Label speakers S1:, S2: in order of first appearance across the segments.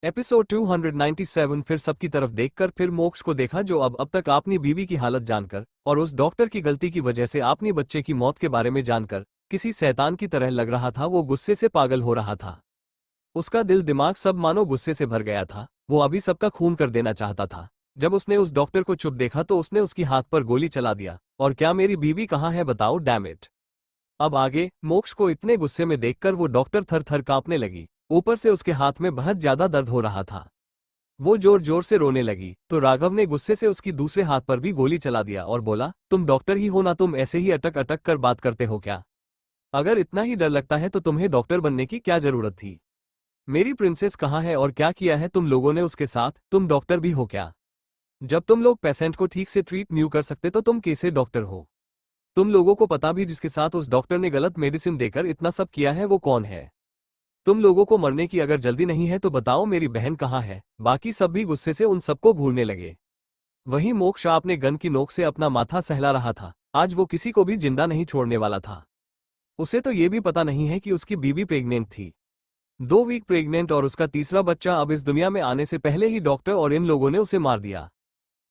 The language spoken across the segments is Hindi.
S1: एपिसोड 297। फिर सबकी तरफ देखकर फिर मोक्ष को देखा जो अब तक अपनी बीवी की हालत जानकर और उस डॉक्टर की गलती की वजह से अपनी बच्चे की मौत के बारे में जानकर किसी शैतान की तरह लग रहा था। वो गुस्से से पागल हो रहा था। उसका दिल दिमाग सब मानो गुस्से से भर गया था। वो अभी सबका खून कर देना चाहता था। जब उसने उस डॉक्टर को चुप देखा तो उसने उसकी हाथ पर गोली चला दिया। और क्या मेरी बीवी कहाँ है बताओ, डैम इट। अब आगे मोक्ष को इतने गुस्से में देखकर वो डॉक्टर थर थर कांपने लगी। ऊपर से उसके हाथ में बहुत ज्यादा दर्द हो रहा था। वो जोर जोर से रोने लगी तो राघव ने गुस्से से उसकी दूसरे हाथ पर भी गोली चला दिया और बोला, तुम डॉक्टर ही हो ना, तुम ऐसे ही अटक अटक कर बात करते हो क्या? अगर इतना ही डर लगता है तो तुम्हें डॉक्टर बनने की क्या जरूरत थी? मेरी प्रिंसेस कहाँ है और क्या किया है तुम लोगों ने उसके साथ? तुम डॉक्टर भी हो क्या? जब तुम लोग पेशेंट को ठीक से ट्रीट नहीं कर सकते तो तुम कैसे डॉक्टर हो? तुम लोगों को पता भी जिसके साथ उस डॉक्टर ने गलत मेडिसिन देकर इतना सब किया है वो कौन है? तुम लोगों को मरने की अगर जल्दी नहीं है तो बताओ मेरी बहन कहाँ है? बाकी सब भी गुस्से से उन सबको घूरने लगे। वहीं मोक्ष अपने गन की नोक से अपना माथा सहला रहा था। आज वो किसी को भी जिंदा नहीं छोड़ने वाला था। उसे तो ये भी पता नहीं है कि उसकी बीवी प्रेग्नेंट थी। 2 वीक प्रेग्नेंट और उसका तीसरा बच्चा अब इस दुनिया में आने से पहले ही डॉक्टर और इन लोगों ने उसे मार दिया।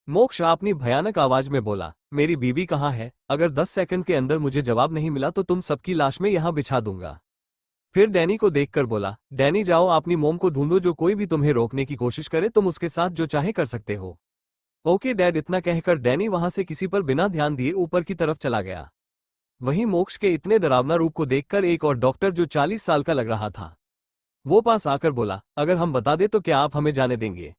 S1: मोक्ष अपनी भयानक आवाज में बोला, मेरी बीवी कहाँ है? अगर 10 सेकंड के अंदर मुझे जवाब नहीं मिला तो तुम सबकी लाश में यहाँ बिछा दूंगा। फिर डैनी को देखकर बोला, डैनी जाओ अपनी मोम को ढूंढो, जो कोई भी तुम्हें रोकने की कोशिश करे तुम उसके साथ जो चाहे कर सकते हो। Okay dad. इतना कहकर डैनी वहां से किसी पर बिना ध्यान दिए ऊपर की तरफ चला गया। वहीं मोक्ष के इतने डरावना रूप को देखकर एक और डॉक्टर जो 40 साल का लग रहा था वो पास आकर बोला, अगर हम बता दे तो क्या आप हमें जाने देंगे?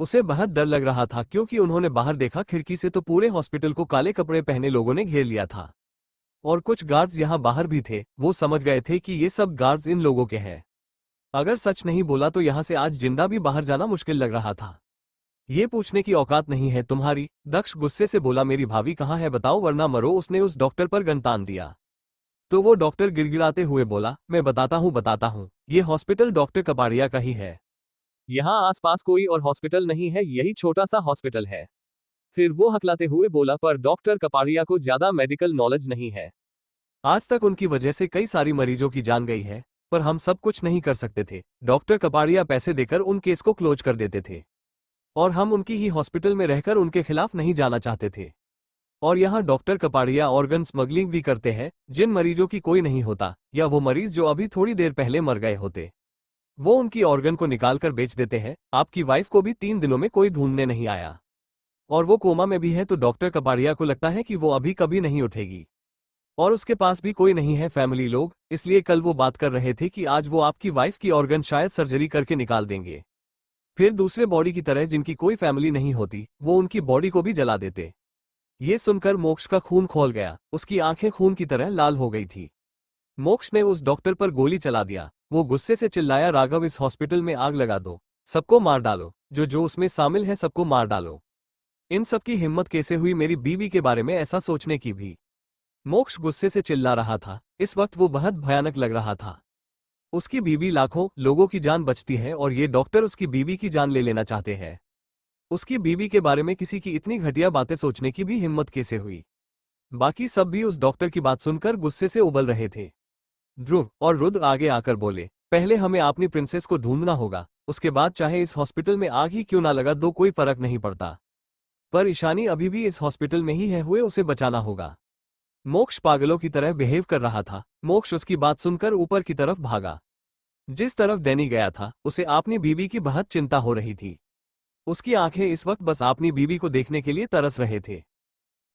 S1: उसे बहुत डर लग रहा था क्योंकि उन्होंने बाहर देखा खिड़की से तो पूरे हॉस्पिटल को काले कपड़े पहने लोगों ने घेर लिया था। और कुछ गार्ड्स यहाँ बाहर भी थे। वो समझ गए थे कि ये सब गार्ड्स इन लोगों के हैं। अगर सच नहीं बोला तो यहाँ से आज जिंदा भी बाहर जाना मुश्किल लग रहा था। ये पूछने की औकात नहीं है तुम्हारी। दक्ष गुस्से से बोला, मेरी भाभी कहाँ है बताओ वरना मरो। उसने उस डॉक्टर पर गन तान दिया। तो वो डॉक्टर गिड़गिड़ाते हुए बोला, मैं बताता हूँ, ये हॉस्पिटल डॉक्टर कपाड़िया का ही है। यहाँ आसपास कोई और हॉस्पिटल नहीं है, यही छोटा सा हॉस्पिटल है। फिर वो हकलाते हुए बोला, पर डॉक्टर कपाड़िया को ज्यादा मेडिकल नॉलेज नहीं है। आज तक उनकी वजह से कई सारी मरीजों की जान गई है, पर हम सब कुछ नहीं कर सकते थे। डॉक्टर कपाड़िया पैसे देकर उन केस को क्लोज कर देते थे और हम उनकी ही हॉस्पिटल में रहकर उनके खिलाफ नहीं जाना चाहते थे। और यहाँ डॉक्टर कपाड़िया ऑर्गन स्मगलिंग भी करते हैं। जिन मरीजों की कोई नहीं होता या वो मरीज जो अभी थोड़ी देर पहले मर गए होते, वो उनकी ऑर्गन को निकाल कर बेच देते हैं। आपकी वाइफ को भी 3 दिनों में कोई ढूंढने नहीं आया और वो कोमा में भी है, तो डॉक्टर कपाड़िया को लगता है कि वो अभी कभी नहीं उठेगी। और उसके पास भी कोई नहीं है फैमिली लोग, इसलिए कल वो बात कर रहे थे कि आज वो आपकी वाइफ की ऑर्गन शायद सर्जरी करके निकाल देंगे। फिर दूसरे बॉडी की तरह जिनकी कोई फैमिली नहीं होती वो उनकी बॉडी को भी जला देते। ये सुनकर मोक्ष का खून खौल गया। उसकी आंखें खून की तरह लाल हो गई थी। मोक्ष ने उस डॉक्टर पर गोली चला दिया। वो गुस्से से चिल्लाया, राघव इस हॉस्पिटल में आग लगा दो, सबको मार डालो, जो जो उसमें शामिल है सबको मार डालो। इन सबकी हिम्मत कैसे हुई मेरी बीवी के बारे में ऐसा सोचने की भी? मोक्ष गुस्से से चिल्ला रहा था। इस वक्त वो बहुत भयानक लग रहा था। उसकी बीवी लाखों लोगों की जान बचती है और ये डॉक्टर उसकी बीवी की जान ले लेना चाहते हैं। उसकी बीवी के बारे में किसी की इतनी घटिया बातें सोचने की भी हिम्मत कैसे हुई? बाकी सब भी उस डॉक्टर की बात सुनकर गुस्से से उबल रहे थे। ध्रुव और रुद्र आगे आकर बोले, पहले हमें अपनी प्रिंसेस को ढूंढना होगा, उसके बाद चाहे इस हॉस्पिटल में आग ही क्यों ना लगा दो कोई फर्क नहीं पड़ता। पर ईशानी अभी भी इस हॉस्पिटल में ही है, हुए उसे बचाना होगा। मोक्ष पागलों की तरह बिहेव कर रहा था। मोक्ष उसकी बात सुनकर ऊपर की तरफ भागा। जिस तरफ डैनी गया था उसे अपनी बीवी की बहुत चिंता हो रही थी। उसकी आंखें इस वक्त बस अपनी बीवी को देखने के लिए तरस रहे थे।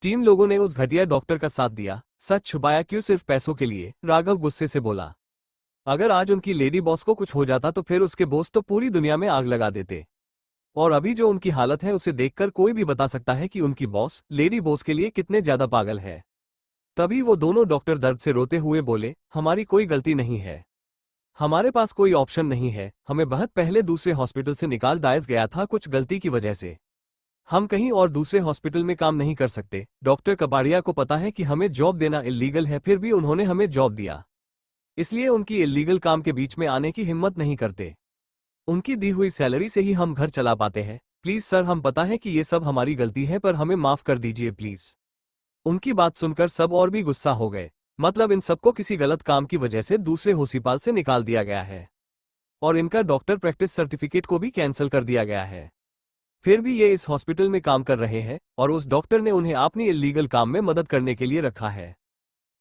S1: 3 लोगों ने उस घटिया डॉक्टर का साथ दिया। सच छुपाया क्यों सिर्फ पैसों के लिए? राघव गुस्से से बोला। अगर आज उनकी लेडी बॉस को कुछ हो जाता तो फिर उसके बॉस तो पूरी दुनिया में आग लगा देते। और अभी जो उनकी हालत है उसे देखकर कोई भी बता सकता है कि उनकी बॉस लेडी बॉस के लिए कितने ज्यादा पागल है। तभी वो दोनों डॉक्टर दर्द से रोते हुए बोले, हमारी कोई गलती नहीं है, हमारे पास कोई ऑप्शन नहीं है। हमें बहुत पहले दूसरे हॉस्पिटल से निकाल दिया गया था कुछ गलती की वजह से। हम कहीं और दूसरे हॉस्पिटल में काम नहीं कर सकते। डॉक्टर कपाड़िया को पता है कि हमें जॉब देना इल्लीगल है, फिर भी उन्होंने हमें जॉब दिया। इसलिए उनकी इल्लीगल काम के बीच में आने की हिम्मत नहीं करते। उनकी दी हुई सैलरी से ही हम घर चला पाते हैं। प्लीज सर, हम पता है कि ये सब हमारी गलती है, पर हमें माफ कर दीजिए प्लीज। उनकी बात सुनकर सब और भी गुस्सा हो गए। मतलब इन सबको किसी गलत काम की वजह से दूसरे हॉस्पिटल से निकाल दिया गया है। और इनका डॉक्टर प्रैक्टिस सर्टिफिकेट को भी कैंसिल कर दिया गया है। फिर भी ये इस हॉस्पिटल में काम कर रहे हैं और उस डॉक्टर ने उन्हें अपनी इल्लीगल काम में मदद करने के लिए रखा है।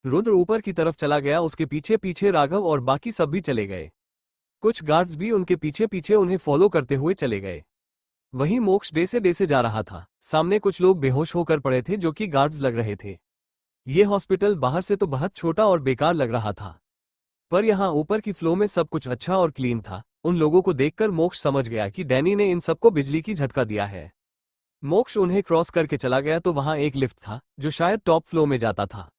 S1: रुद्र ऊपर की तरफ चला गया, उसके पीछे पीछे राघव और बाकी सब भी चले गए। कुछ गार्ड्स भी उनके पीछे पीछे उन्हें फॉलो करते हुए चले गए। वहीं मोक्ष डेसे जा रहा था। सामने कुछ लोग बेहोश होकर पड़े थे जो कि गार्ड्स लग रहे थे। ये हॉस्पिटल बाहर से तो बहुत छोटा और बेकार लग रहा था, पर यहाँ ऊपर की फ्लो में सब कुछ अच्छा और क्लीन था। उन लोगों को देखकर मोक्ष समझ गया कि डैनी ने इन सबको बिजली की झटका दिया है। मोक्ष उन्हें क्रॉस करके चला गया तो वहां एक लिफ्ट था जो शायद टॉप फ्लो में जाता था।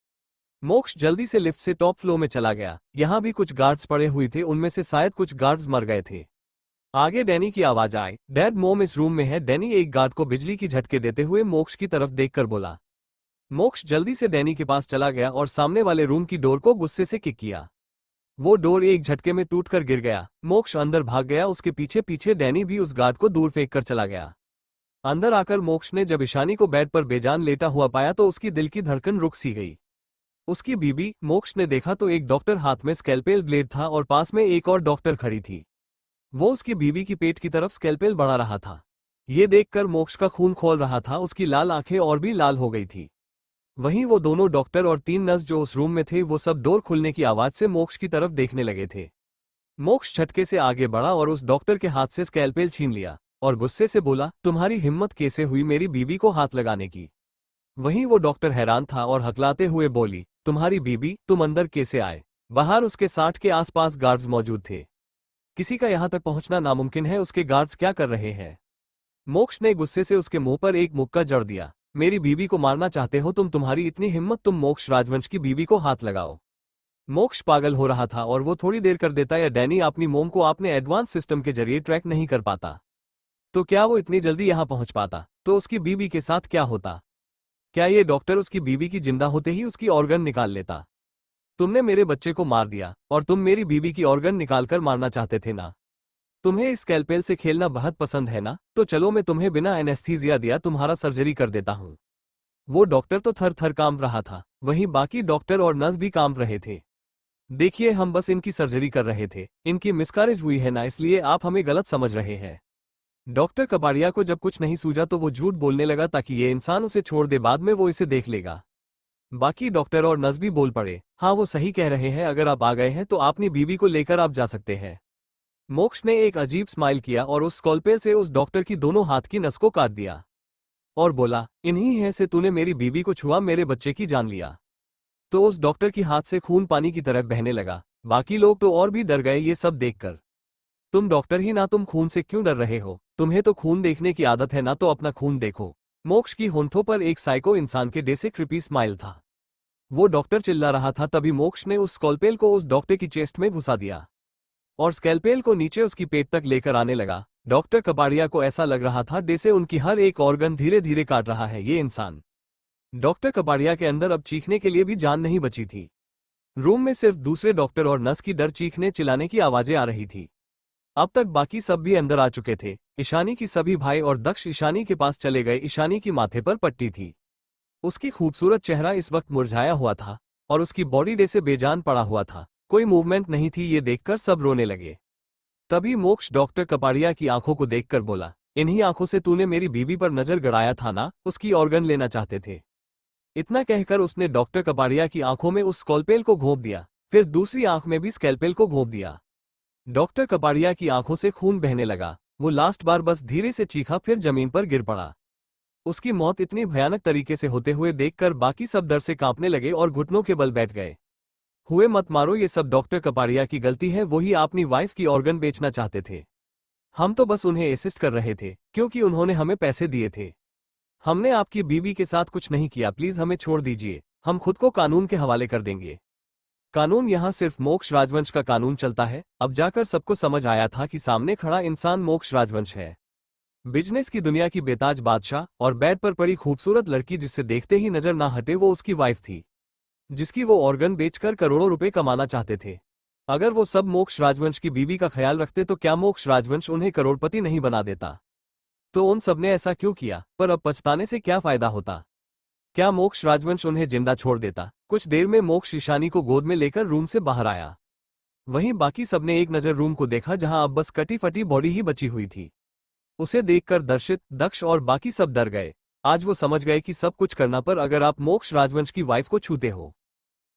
S1: मोक्ष जल्दी से लिफ्ट से टॉप फ्लो में चला गया। यहाँ भी कुछ गार्ड्स पड़े हुए थे, उनमें से शायद कुछ गार्ड्स मर गए थे। आगे डैनी की आवाज आई, डैड मोम इस रूम में है। डैनी एक गार्ड को बिजली की झटके देते हुए मोक्ष की तरफ देखकर बोला। मोक्ष जल्दी से डैनी के पास चला गया और सामने वाले रूम की डोर को गुस्से से किक किया। वो डोर एक झटके में टूटकर गिर गया। मोक्ष अंदर भाग गया, उसके पीछे पीछे डैनी भी उस गार्ड को दूर फेंक कर चला गया। अंदर आकर मोक्ष ने जब ईशानी को बेड पर बेजान लेटा हुआ पाया तो उसकी दिल की धड़कन रुक सी गई। उसकी बीबी। मोक्ष ने देखा तो एक डॉक्टर हाथ में स्कैल्पेल ब्लेड था और पास में एक और डॉक्टर खड़ी थी। वो उसकी बीबी की पेट की तरफ स्कैल्पेल बढ़ा रहा था। ये देखकर मोक्ष का खून खौल रहा था, उसकी लाल आंखें और भी लाल हो गई थी। वहीं वो दोनों डॉक्टर और 3 नर्स जो उस रूम में थे वो सब डोर खुलने की आवाज से मोक्ष की तरफ देखने लगे थे। मोक्ष झटके से आगे बढ़ा और उस डॉक्टर के हाथ से स्कैल्पेल छीन लिया और गुस्से से बोला, तुम्हारी हिम्मत कैसे हुई मेरी बीबी को हाथ लगाने की। वहीं वो डॉक्टर हैरान था और हकलाते हुए बोली, तुम्हारी बीबी, तुम अंदर कैसे आए। बाहर उसके 60 के आसपास गार्ड्स मौजूद थे। किसी का यहां तक पहुंचना नामुमकिन है, उसके गार्ड्स क्या कर रहे हैं। मोक्ष ने गुस्से से उसके मुंह पर एक मुक्का जड़ दिया। मेरी बीबी को मारना चाहते हो तुम, तुम्हारी इतनी हिम्मत, तुम मोक्ष राजवंश की बीबी को हाथ लगाओ। मोक्ष पागल हो रहा था और वो थोड़ी देर कर देता या डैनी अपनी मोम को अपने एडवांस सिस्टम के जरिए ट्रैक नहीं कर पाता तो क्या वो इतनी जल्दी यहां पहुंच पाता, तो उसकी बीबी के साथ क्या होता। क्या ये डॉक्टर उसकी बीबी की जिंदा होते ही उसकी ऑर्गन निकाल लेता। तुमने मेरे बच्चे को मार दिया और तुम मेरी बीबी की ऑर्गन निकालकर मारना चाहते थे ना। तुम्हें इस स्कैल्पेल से खेलना बहुत पसंद है ना, तो चलो मैं तुम्हें बिना एनेस्थीसिया दिया तुम्हारा सर्जरी कर देता हूं। वो डॉक्टर तो थर थर कांप रहा था, वहीं बाकी डॉक्टर और नर्स भी कांप रहे थे। देखिए, हम बस इनकी सर्जरी कर रहे थे, इनकी मिसकैरेज हुई है ना, इसलिए आप हमें गलत समझ रहे हैं। डॉक्टर कपाड़िया को जब कुछ नहीं सूझा तो वो झूठ बोलने लगा ताकि ये इंसान उसे छोड़ दे, बाद में वो इसे देख लेगा। बाकी डॉक्टर और नर्स भी बोल पड़े, हाँ वो सही कह रहे हैं, अगर आप आ गए हैं तो अपनी बीबी को लेकर आप जा सकते हैं। मोक्ष ने एक अजीब स्माइल किया और उस स्कॉल्पेल से उस डॉक्टर की दोनों हाथ की नस को काट दिया और बोला, इन्हीं है से तूने मेरी बीबी को छुआ, मेरे बच्चे की जान लिया। तो उस डॉक्टर की हाथ से खून पानी की तरह बहने लगा। बाकी लोग तो और भी डर गए ये सब देखकर। तुम डॉक्टर ही ना, तुम खून से क्यों डर रहे हो, तुम्हें तो खून देखने की आदत है ना, तो अपना खून देखो। मोक्ष की होंठों पर एक साइको इंसान के जैसे क्रिपी स्माइल था। वो डॉक्टर चिल्ला रहा था, तभी मोक्ष ने उस स्कैल्पेल को उस डॉक्टर की चेस्ट में घुसा दिया और स्कैल्पेल को नीचे उसकी पेट तक लेकर आने लगा। डॉक्टर कपाड़िया को ऐसा लग रहा था जैसे उनकी हर एक ऑर्गन धीरे धीरे काट रहा है ये इंसान। डॉक्टर कपाड़िया के अंदर अब चीखने के लिए भी जान नहीं बची थी। रूम में सिर्फ दूसरे डॉक्टर और नर्स की डर चीखने चिल्लाने की आवाजें आ रही थी। अब तक बाकी सब भी अंदर आ चुके थे। ईशानी की सभी भाई और दक्ष ईशानी के पास चले गए। ईशानी की माथे पर पट्टी थी, उसकी खूबसूरत चेहरा इस वक्त मुरझाया हुआ था और उसकी बॉडी जैसे बेजान पड़ा हुआ था, कोई मूवमेंट नहीं थी। ये देखकर सब रोने लगे। तभी मोक्ष डॉक्टर कपाड़िया की आंखों को देखकर बोला, इन्हीं आंखों से तूने मेरी बीबी पर नजर गड़ाया था ना, उसकी ऑर्गन लेना चाहते थे। इतना कहकर उसने डॉक्टर कपाड़िया की आंखों में उस स्कैल्पेल को घोंप दिया, फिर दूसरी आंख में भी स्कैल्पेल को घोंप दिया। डॉक्टर कपाड़िया की आंखों से खून बहने लगा। वो लास्ट बार बस धीरे से चीखा, फिर जमीन पर गिर पड़ा। उसकी मौत इतनी भयानक तरीके से होते हुए देखकर बाकी सब डर से कांपने लगे और घुटनों के बल बैठ गए। हुए मत मारो, ये सब डॉक्टर कपाड़िया की गलती है, वही अपनी वाइफ की ऑर्गन बेचना चाहते थे। हम तो बस उन्हें असिस्ट कर रहे थे क्योंकि उन्होंने हमें पैसे दिए थे। हमने आपकी बीबी के साथ कुछ नहीं किया, प्लीज हमें छोड़ दीजिए, हम खुद को कानून के हवाले कर देंगे। कानून यहाँ सिर्फ मोक्ष राजवंश का कानून चलता है। अब जाकर सबको समझ आया था कि सामने खड़ा इंसान मोक्ष राजवंश है। बिजनेस की दुनिया की बेताज बादशाह और बेड पर पड़ी खूबसूरत लड़की जिससे देखते ही नजर ना हटे वो उसकी वाइफ थी, जिसकी वो ऑर्गन बेचकर करोड़ों रुपए कमाना चाहते थे। अगर वो सब मोक्ष राजवंश की बीबी का ख्याल रखते तो क्या मोक्ष राजवंश उन्हें करोड़पति नहीं बना देता। तो उन सबने ऐसा क्यों किया, पर अब पछताने से क्या फायदा होता। क्या मोक्ष राजवंश उन्हें जिंदा छोड़ देता। कुछ देर में मोक्ष ईशानी को गोद में लेकर रूम से बाहर आया। वहीं बाकी सबने एक नज़र रूम को देखा जहां अब बस कटी फटी बॉडी ही बची हुई थी। उसे देखकर दर्शित, दक्ष और बाकी सब डर गए। आज वो समझ गए कि सब कुछ करना पर अगर आप मोक्ष राजवंश की वाइफ को छूते हो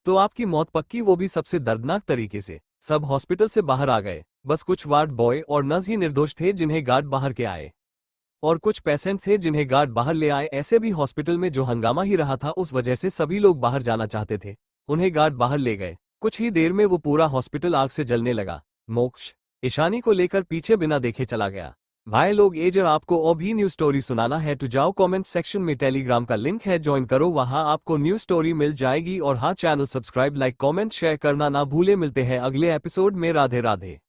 S1: तो आपकी मौत पक्की, वो भी सबसे दर्दनाक तरीके से। सब हॉस्पिटल से बाहर आ गए, बस कुछ वार्ड बॉय और नर्स ही निर्दोष थे जिन्हें गार्ड बाहर के आए, और कुछ पेशेंट थे जिन्हें गार्ड बाहर ले आए। ऐसे भी हॉस्पिटल में जो हंगामा ही रहा था उस वजह से सभी लोग बाहर जाना चाहते थे, उन्हें गार्ड बाहर ले गए। कुछ ही देर में वो पूरा हॉस्पिटल आग से जलने लगा। मोक्ष ईशानी को लेकर पीछे बिना देखे चला गया। भाई लोग, ये जब आपको और भी न्यूज स्टोरी सुनाना है तो जाओ कमेंट सेक्शन में टेलीग्राम का लिंक है, ज्वाइन करो, वहां आपको न्यूज स्टोरी मिल जाएगी। और हाँ, channel subscribe, like, comment, share करना ना भूले। मिलते हैं अगले एपिसोड में। राधे राधे।